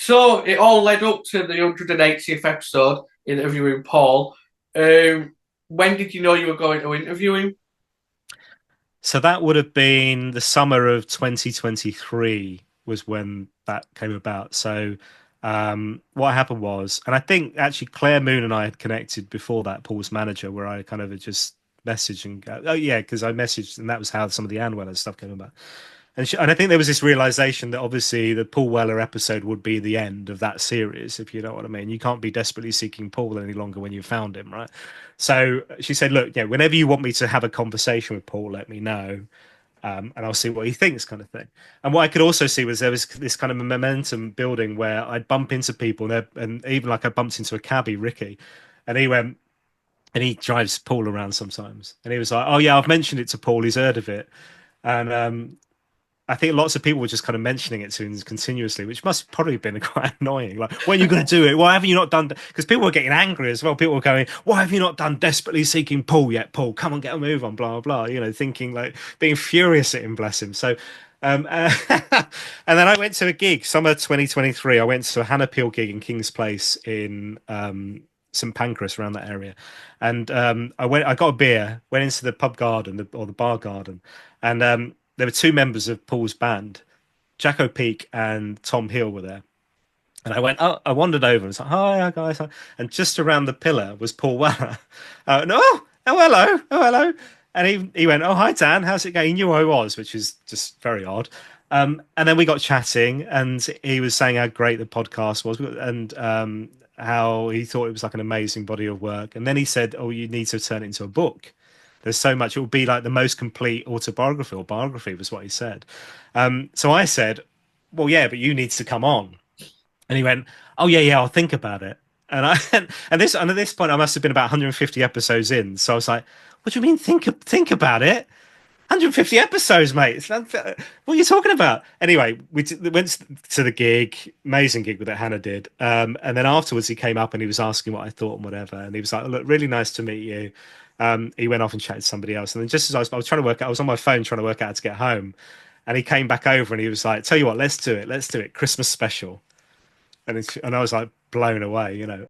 So it all led up to the 180th episode, interviewing Paul. Um, when did you know you were going to interview him? So that would have been the summer of 2023 was when that came about. So what happened was, and I think actually Claire Moon and I had connected before that, Paul's manager, where I kind of had just messaged and go, oh yeah, because I messaged, and that was how some of the Ann Weller stuff came about. And I think there was this realization that obviously the Paul Weller episode would be the end of that series, if you know what I mean. You can't be desperately seeking Paul any longer when you've found him, right? So she said, "Look, yeah, whenever you want me to have a conversation with Paul, let me know, and I'll see what he thinks," kind of thing. And what I could also see was there was this kind of momentum building where I'd bump into people, and even like I bumped into a cabbie, Ricky, and he went. And he drives Paul around sometimes, and he was like, "Oh yeah, I've mentioned it to Paul. He's heard of it." And I think lots of people were just kind of mentioning it to him continuously, which must probably have been quite annoying. Like, when are you going to do it? Why haven't you not done? Because people were getting angry as well. People were going, "Why have you not done Desperately Seeking Paul yet, Paul? Come on, get a move on." Blah blah blah. You know, thinking like being furious at him. Bless him. So, and then I went to a gig, summer 2023. I went to a Hannah Peel gig in King's Place in St Pancras, around that area, and I got a beer, went into the pub garden or the bar garden, and there were two members of Paul's band, Jacko Peak and Tom Hill were there. And I wandered over and was like, "Hi, guys." And just around the pillar was Paul Weller. No, hello, oh, hello. And he went, "Oh, hi, Dan, how's it going?" He knew who I was, which is just very odd. And then we got chatting, and he was saying how great the podcast was, and how he thought it was like an amazing body of work. And then he said, "Oh, you need to turn it into a book. There's so much. It will be like the most complete autobiography or biography," was what he said. So I said, "Well, yeah, but you need to come on." And he went, "Oh yeah, yeah, I'll think about it." And I and at this point I must have been about 150 episodes in. So I was like, "What do you mean think about it? 150 episodes, mate. What are you talking about?" Anyway, went to the gig, amazing gig that Hannah did. And then afterwards, he came up and he was asking what I thought and whatever. And he was like, "Look, really nice to meet you." He went off and chatted to somebody else. And then just as I was trying to work out, I was on my phone trying to work out how to get home. And he came back over and he was like, "Tell you what, let's do it. Let's do it. Christmas special." And I was like blown away, you know.